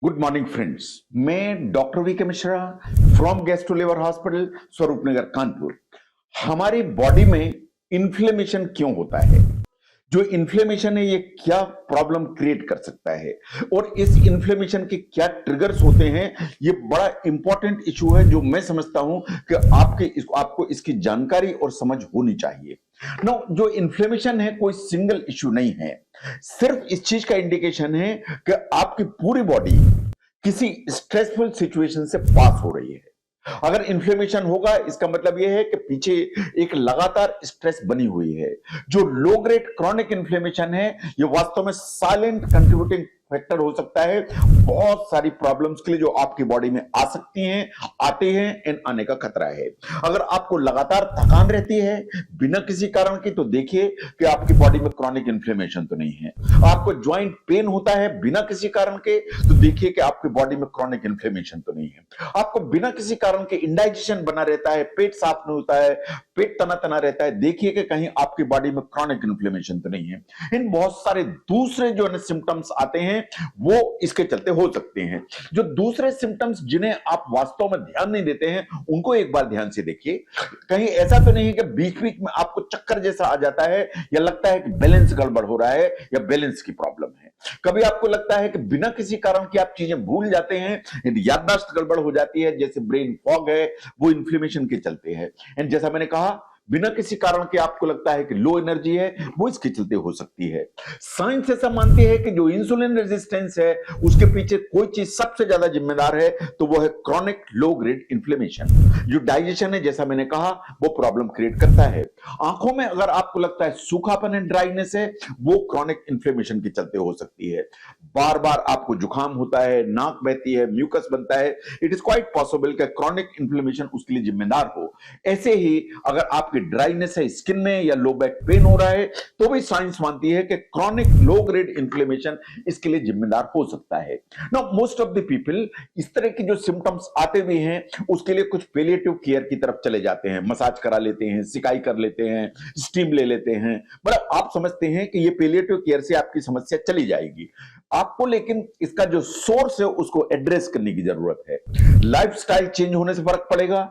Good morning friends. मैं doctor V K. Mishra from gastro liver hospital Swaroop Nagar Kanpur. हमारी body में inflammation क्यों होता है, जो इन्फ्लेमेशन है ये क्या प्रॉब्लम क्रिएट कर सकता है और इस इन्फ्लेमेशन के क्या ट्रिगर्स होते हैं, ये बड़ा इंपॉर्टेंट इशू है जो मैं समझता हूं कि आपको इसकी जानकारी और समझ होनी चाहिए। नो, जो इन्फ्लेमेशन है कोई सिंगल इशू नहीं है, सिर्फ इस चीज का इंडिकेशन है कि आपकी पूरी बॉडी किसी स्ट्रेसफुल सिचुएशन से पास हो रही है। अगर इन्फ्लेमेशन होगा इसका मतलब यह है कि पीछे एक लगातार स्ट्रेस बनी हुई है। जो लो ग्रेड क्रॉनिक इन्फ्लेमेशन है ये वास्तव में साइलेंट कंट्रीब्यूटिंग फैक्टर हो सकता है बहुत सारी प्रॉब्लम्स के लिए जो आपकी बॉडी में आ सकती हैं, आते हैं एंड आने का खतरा है। अगर आपको लगातार थकान रहती है बिना किसी कारण की तो देखिए कि आपकी बॉडी में क्रॉनिक इन्फ्लेमेशन तो नहीं है। आपको ज्वाइंट पेन होता है बिना किसी कारण के तो देखिए कि आपकी बॉडी में क्रॉनिक इन्फ्लेमेशन तो नहीं है। आपको बिना किसी कारण के इंडाइजेशन बना रहता है, पेट साफ नहीं होता है, पेट तना तना रहता है, देखिए कि कहीं आपकी बॉडी में क्रॉनिक इन्फ्लेमेशन तो नहीं है। इन बहुत सारे दूसरे जो सिम्टम्स आते हैं वो इसके चलते हो सकते हैं। जो दूसरे सिम्टम्स जिन्हें आप वास्तव में ध्यान नहीं देते हैं उनको एक बार ध्यान से देखिए। कहीं ऐसा तो नहीं है कि बीच बीच में आपको चक्कर जैसा आ जाता है या लगता है कि बैलेंस गड़बड़ हो रहा है या बैलेंस की प्रॉब्लम है। कभी आपको लगता है कि बिना किसी कारण के आप चीजें भूल जाते हैं, याददाश्त गड़बड़ हो जाती है, जैसे ब्रेन फॉग है, वो इन्फ्लेमेशन के चलते है। एंड जैसा मैंने कहा बिना किसी कारण के आपको लगता है कि लो एनर्जी है, वो इसके चलते हो सकती है। साइंस ऐसा मानती है कि जो इंसुलिन रेजिस्टेंस है उसके पीछे कोई चीज सबसे ज्यादा जिम्मेदार है तो वो है क्रॉनिक लो ग्रेड इन्फ्लेमेशन। जो डाइजेशन है जैसा मैंने कहा वो प्रॉब्लम क्रिएट करता है। आंखों में अगर आपको लगता है सूखापन है, ड्राइनेस है, वो क्रॉनिक इन्फ्लेमेशन के चलते हो सकती है। बार बार आपको जुकाम होता है, नाक बहती है, म्यूकस बनता है, इट इज क्वाइट पॉसिबल कि क्रॉनिक इन्फ्लेमेशन उसके लिए जिम्मेदार हो। ऐसे ही अगर आप ड्राइनेस है स्किन में या लो बैक पेन हो रहा है तो भी साइंस मानती है कि क्रॉनिक लो ग्रेड इन्फ्लेमेशन इसके लिए जिम्मेदार हो सकता है। Now most of the people इस तरह की जो सिम्टम्स आते भी हैं उसके लिए कुछ पैलिएटिव केयर की तरफ चले जाते हैं, मसाज करा लेते हैं, सिकाई कर लेते हैं, स्टीम ले लेते हैं। मतलब आप समझते हैं कि ये पैलिएटिव केयर से आपकी समस्या चली जाएगी। आपको लेकिन इसका जो सोर्स है उसको एड्रेस करने की जरूरत है। लाइफस्टाइल चेंज होने से फर्क पड़ेगा,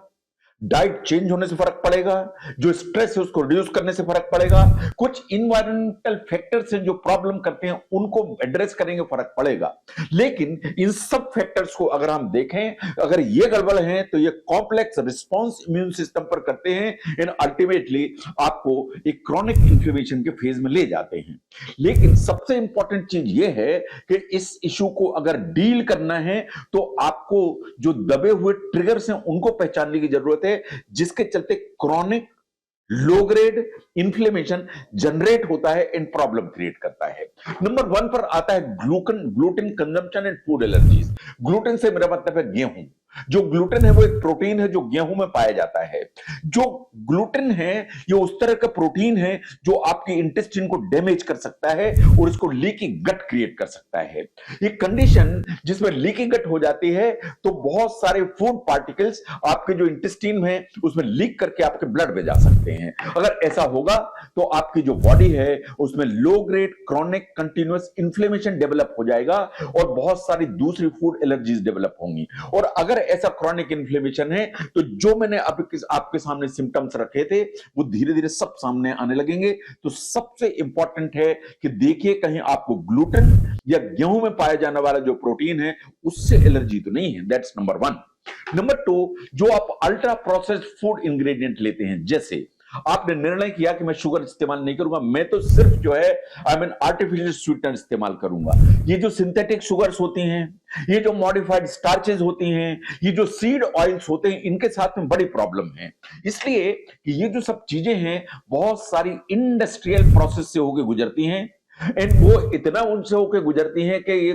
डाइट चेंज होने से फर्क पड़ेगा, जो स्ट्रेस है उसको रिड्यूस करने से फर्क पड़ेगा, कुछ इन्वायरमेंटल फैक्टर्स हैं जो प्रॉब्लम करते हैं उनको एड्रेस करेंगे, फर्क पड़ेगा। लेकिन इन सब फैक्टर्स को अगर हम देखें, अगर ये गड़बड़ है तो ये कॉम्प्लेक्स रिस्पांस इम्यून सिस्टम पर करते हैं एंड अल्टीमेटली आपको एक क्रॉनिक इन्फ्लेमेशन के फेज में ले जाते हैं। लेकिन सबसे इंपॉर्टेंट चीज ये है कि इस इशू को अगर डील करना है तो आपको जो दबे हुए ट्रिगर्स हैं उनको पहचानने की जरूरत है जिसके चलते chronic low grade inflammation generate होता है एंड प्रॉब्लम क्रिएट करता है। नंबर 1 पर आता है gluten consumption and food allergies. Gluten से मेरा मतलब है गेहूं। जो ग्लूटेन है वो एक प्रोटीन है जो गेहूं में पाया जाता है। जो ग्लूटेन है ये उस तरह का प्रोटीन है जो आपके इंटेस्टाइन को डैमेज कर सकता है और इसको लीकी गट क्रिएट कर सकता है। ये कंडीशन जिसमें लीकी गट हो जाती है तो बहुत सारे फूड पार्टिकल्स आपके जो इंटेस्टाइन है उसमें लीक करके आपके ब्लड में जा सकते हैं। अगर ऐसा होगा तो आपकी जो बॉडी है उसमें low grade chronic continuous inflammation develop हो जाएगा और बहुत सारी दूसरी फूड एलर्जीज डेवलप होंगी। और अगर ऐसा क्रॉनिक इन्फ्लेमेशन है तो जो मैंने आपके सामने सिम्टम्स रखे थे वो धीरे धीरे सब सामने आने लगेंगे। तो सबसे इंपॉर्टेंट है कि देखिए कहीं आपको ग्लूटेन या गेहूं में पाया जाने वाला जो प्रोटीन है उससे एलर्जी तो नहीं है। That's number 1। नंबर 2, जो आप अल्ट्रा प्रोसेस्ड फूड इंग्रेडिएंट लेते हैं, जैसे आपने निर्णय किया कि मैं शुगर इस्तेमाल नहीं करूंगा, मैं तो सिर्फ जो है आर्टिफिशियल स्वीटनर इस्तेमाल करूंगा। ये जो सिंथेटिक शुगर्स होती हैं, ये जो मॉडिफाइड स्टार्चेस होती हैं, ये जो सीड ऑयल्स होते हैं, इनके साथ में बड़ी प्रॉब्लम है। इसलिए कि ये जो सब चीजें हैं बहुत सारी इंडस्ट्रियल प्रोसेस से होकर गुजरती हैं एंड वो इतना उनसे होकर गुजरती हैं कि ये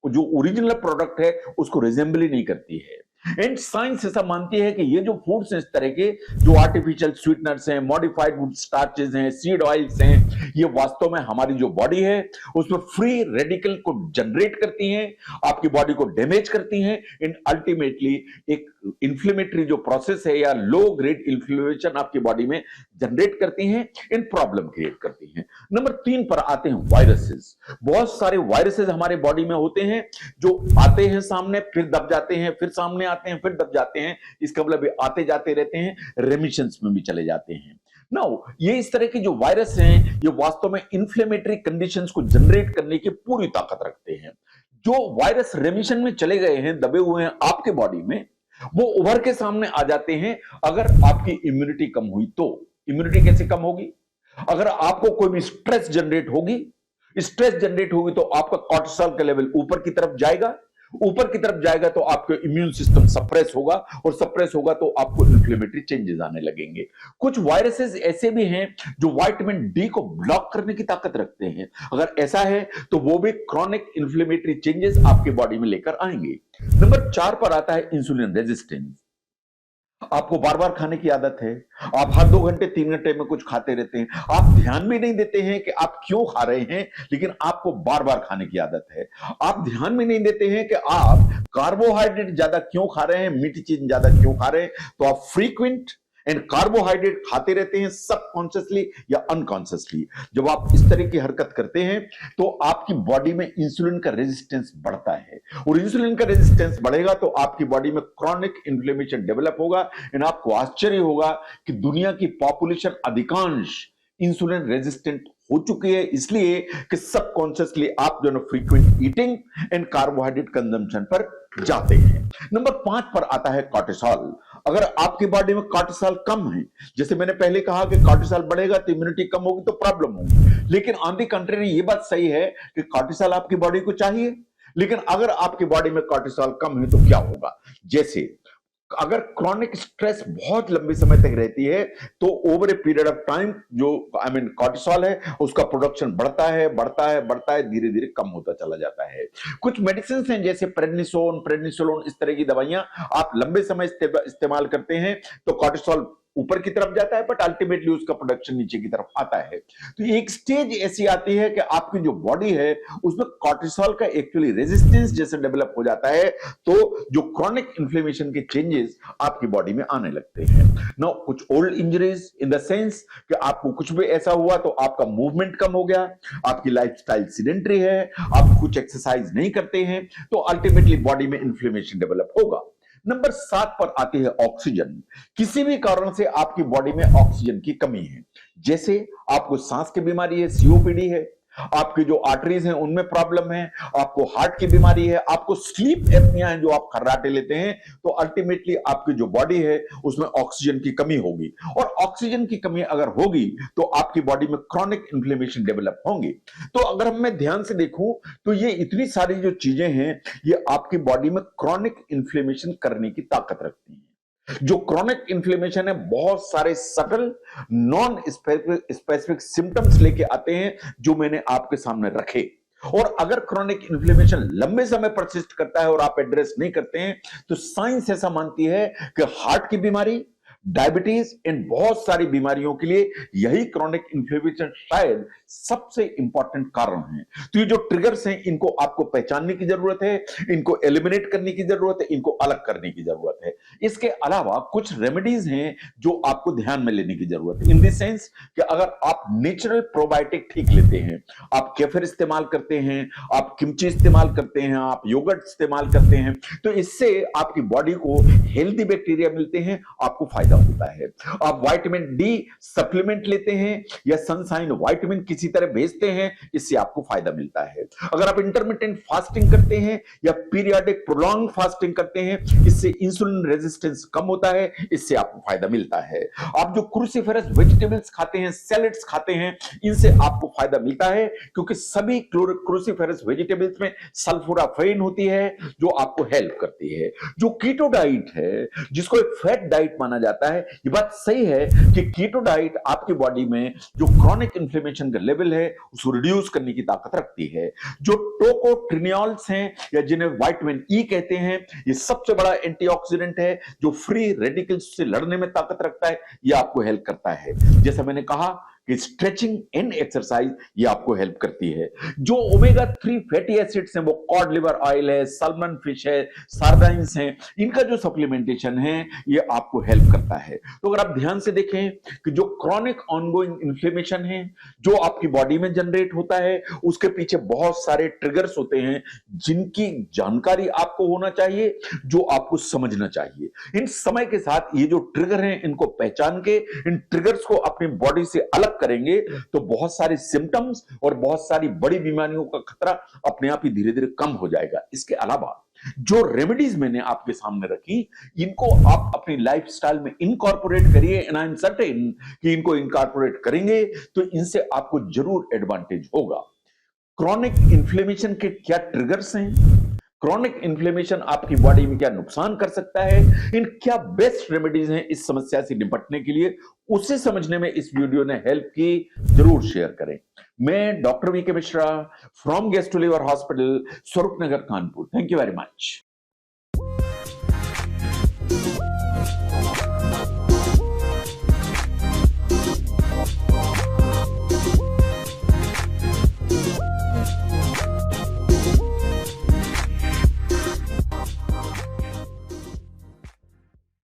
जो ओरिजिनल प्रोडक्ट है उसको रिजेंबल ही नहीं करती है। एंड साइंस ऐसा मानती है कि ये जो फूड्स हैं इस तरह के जो आर्टिफिशियल स्वीटनर्स हैं, मॉडिफाइड फूड स्टार्चेस हैं, सीड ऑयल्स हैं, ये वास्तव में हमारी जो बॉडी है उसमें फ्री रेडिकल को जनरेट करती हैं, आपकी बॉडी को डैमेज करती हैं एंड अल्टीमेटली एक इन्फ्लेमेटरी जो प्रोसेस है या लो ग्रेड इन्फ्लेमेशन आपकी बॉडी में जनरेट करती हैं, इन प्रॉब्लम क्रिएट करती हैं। नंबर 3 पर आते हैं वायरसेस। बहुत सारे वायरसेस हमारे बॉडी में होते हैं जो आते हैं सामने, फिर दब जाते हैं, फिर सामने आते हैं, फिर दब जाते हैं। इसका मतलब ये आते जाते रहते हैं, रेमिशंस में भी चले जाते हैं। नाउ ये इस तरह के जो वायरस हैं, ये वास्तव में इन्फ्लेमेटरी कंडीशंस को जनरेट करने की पूरी ताकत रखते हैं। जो वायरस रेमिशन में चले गए हैं, दबे हुए हैं आपके बॉडी में, वो उभर के सामने आ जाते हैं अगर आपकी इम्यूनिटी कम हुई तो। इम्यूनिटी कैसे कम होगी? अगर आपको कोई भी स्ट्रेस जनरेट होगी तो आपका कॉर्टिसोल का लेवल ऊपर की तरफ जाएगा, ऊपर की तरफ जाएगा तो आपका इम्यून सिस्टम सप्रेस होगा, और सप्रेस होगा तो आपको इन्फ्लेमेटरी चेंजेस आने लगेंगे। कुछ वायरसेस ऐसे भी हैं जो विटामिन डी को ब्लॉक करने की ताकत रखते हैं। अगर ऐसा है तो वो भी क्रॉनिक इन्फ्लेमेटरी चेंजेस आपके बॉडी में लेकर आएंगे। नंबर 4 पर आता है इंसुलिन रेजिस्टेंस। आपको बार बार खाने की आदत है, आप हर 2 घंटे 3 घंटे में कुछ खाते रहते हैं, आप ध्यान भी नहीं देते हैं कि आप क्यों खा रहे हैं, लेकिन आपको बार बार खाने की आदत है। आप ध्यान भी नहीं देते हैं कि आप कार्बोहाइड्रेट ज्यादा क्यों खा रहे हैं, मीठी चीज ज्यादा क्यों खा रहे हैं, तो आप फ्रीक्वेंट एंड कार्बोहाइड्रेट खाते रहते हैं, सबकॉन्शियसली या अनकॉन्शियसली। जब आप इस तरह की हरकत करते हैं तो आपकी बॉडी में इंसुलिन का रेजिस्टेंस बढ़ता है, और इंसुलिन का रेजिस्टेंस बढ़ेगा तो आपकी बॉडी में क्रॉनिक इन्फ्लेमेशन डेवलप होगा। एंड आपको आश्चर्य होगा कि दुनिया की पॉपुलेशन अधिकांश इंसुलिन रेजिस्टेंट हो चुकी है, इसलिए कि सबकॉन्शियसली आप जो है frequent eating and carbohydrate consumption पर जाते हैं। नंबर 5 पर आता है कॉर्टिसोल। अगर आपकी बॉडी में कॉर्टिसोल कम है, जैसे मैंने पहले कहा कि कॉर्टिसोल बढ़ेगा तो इम्यूनिटी कम होगी तो प्रॉब्लम होगी, लेकिन ऑन द कंट्री ये बात सही है कि कॉर्टिसोल आपकी बॉडी को चाहिए। लेकिन अगर आपकी बॉडी में कॉर्टिसोल कम है तो क्या होगा? जैसे अगर क्रॉनिक स्ट्रेस बहुत लंबे समय तक रहती है तो over a period of time जो कॉर्टिसोल है उसका प्रोडक्शन बढ़ता है, धीरे धीरे कम होता चला जाता है। कुछ मेडिसिन हैं जैसे प्रेडनिसोलोन, इस तरह की दवाइयां आप लंबे समय इस्तेमाल करते हैं तो कॉर्टिसोल ऊपर की तरफ जाता है, बट अल्टीमेटली उसका प्रोडक्शन नीचे की तरफ आता है। तो एक स्टेज ऐसी आती है कि आपकी जो बॉडी है उसमें कॉर्टिसोल का एक्चुअली रेजिस्टेंस जैसे डेवलप हो जाता है, तो जो क्रॉनिक इन्फ्लेमेशन के चेंजेस आपकी बॉडी में आने लगते हैं। नाउ कुछ old injuries in the sense कि आपको कुछ भी ऐसा हुआ तो आपका मूवमेंट कम हो गया, आपकी लाइफस्टाइल सीडेंटरी है, आप कुछ एक्सरसाइज नहीं करते हैं, तो अल्टीमेटली बॉडी में इन्फ्लेमेशन डेवलप होगा। नंबर 7 पर आती है ऑक्सीजन। किसी भी कारण से आपकी बॉडी में ऑक्सीजन की कमी है, जैसे आपको सांस की बीमारी है, सीओपीडी है, आपकी जो आर्टरीज हैं उनमें प्रॉब्लम है, आपको हार्ट की बीमारी है, आपको स्लीप एपनिया है जो आप खर्राटे लेते हैं, तो अल्टीमेटली आपकी जो बॉडी है उसमें ऑक्सीजन की कमी होगी, और ऑक्सीजन की कमी अगर होगी तो आपकी बॉडी में क्रॉनिक इन्फ्लेमेशन डेवलप होंगे। तो अगर मैं ध्यान से देखूं तो ये इतनी सारी जो चीजें हैं ये आपकी बॉडी में क्रॉनिक इन्फ्लेमेशन करने की ताकत रखती हैं। जो क्रॉनिक इन्फ्लेमेशन है बहुत सारे सटल नॉन स्पेसिफिक सिम्टम्स लेके आते हैं जो मैंने आपके सामने रखे, और अगर क्रॉनिक इन्फ्लेमेशन लंबे समय परसिस्ट करता है और आप एड्रेस नहीं करते हैं तो साइंस ऐसा मानती है कि हार्ट की बीमारी, डायबिटीज इन बहुत सारी बीमारियों के लिए यही क्रॉनिक इन्फ्लेमेशन शायद सबसे इंपॉर्टेंट कारण है। तो ये जो ट्रिगर्स हैं इनको आपको पहचानने की जरूरत है, इनको एलिमिनेट करने की जरूरत है, इनको अलग करने की जरूरत है। इसके अलावा कुछ रेमेडीज हैं जो आपको ध्यान में लेने की जरूरत है, इन द सेंस कि अगर आप नेचुरल प्रोबायोटिक ठीक लेते हैं, आप केफिर इस्तेमाल करते हैं, आप किमची इस्तेमाल करते हैं, आप योगर्ट इस्तेमाल करते हैं, तो इससे आपकी बॉडी को हेल्दी बैक्टीरिया मिलते हैं, आपको फायदा होता है। आप विटामिन डी सप्लीमेंट लेते हैं या सनशाइन विटामिन किसी तरह भेजते हैं, इससे आपको फायदा मिलता है। अगर आप इंटरमिटेंट फास्टिंग करते हैं या पीरियडिक प्रोलॉन्ग फास्टिंग करते हैं, इससे इंसुलिन रेजिस्टेंस कम होता है, इससे आपको फायदा मिलता है। आप जो क्रूसीफेरस वेजिटेबल्स खाते हैं, सैलेड्स खाते हैं, इनसे आपको फायदा मिलता है क्योंकि सभी क्रूसीफेरस वेजिटेबल्स में सल्फोराफेन होती है जो आपको हेल्प करती है। जो कीटो डाइट है जिसको एक फैट डाइट माना जाता है, ये बात सही है कि कीटो डाइट आपकी बॉडी में जो क्रॉनिक इन्फ्लेमेशन का लेवल है उसको रिड्यूस करने की ताकत रखती है। जो टोकोट्रिनियोल्स हैं या जिन्हें विटामिन ई कहते हैं, ये सबसे बड़ा एंटीऑक्सीडेंट है जो फ्री रेडिकल्स से लड़ने में ताकत रखता है, ये आपको हेल्प करता है। जैसा मैंने कहा कि स्ट्रेचिंग एंड एक्सरसाइज ये आपको हेल्प करती है। जो ओमेगा 3 फैटी एसिड्स हैं, वो कॉड लिवर ऑयल है, सैल्मन फिश है, सार्डाइंस हैं, इनका जो सप्लीमेंटेशन है ये आपको हेल्प करता है। तो अगर आप ध्यान से देखें कि जो क्रॉनिक ऑनगोइंग इन्फ्लेमेशन है जो आपकी बॉडी में जनरेट होता है, उसके पीछे बहुत सारे ट्रिगर्स होते हैं जिनकी जानकारी आपको होना चाहिए, जो आपको समझना चाहिए। इन समय के साथ ये जो ट्रिगर हैं इनको पहचान के इन ट्रिगर्स को अपनी बॉडी से अलग करेंगे तो बहुत सारे सिम्टम्स और बहुत सारी बड़ी बीमारियों का खतरा अपने आप ही धीरे धीरे कम हो जाएगा। इसके अलावा जो रेमेडीज मैंने आपके सामने रखी, इनको आप अपनी लाइफस्टाइल में इनकॉर्पोरेट करिए एंड आई एम सर्टेन कि इनको इनकॉर्पोरेट करेंगे तो इनसे आपको जरूर एडवांटेज होगा। क्रॉनिक इन्फ्लेमेशन के क्या ट्रिगर्स हैं, क्रॉनिक इन्फ्लेमेशन आपकी बॉडी में क्या नुकसान कर सकता है, इन क्या बेस्ट रेमेडीज हैं इस समस्या से निपटने के लिए, उसे समझने में इस वीडियो ने हेल्प की, जरूर शेयर करें। मैं doctor VK Mishra from gastro liver hospital, Swaroop Nagar, Kanpur. Thank you very much.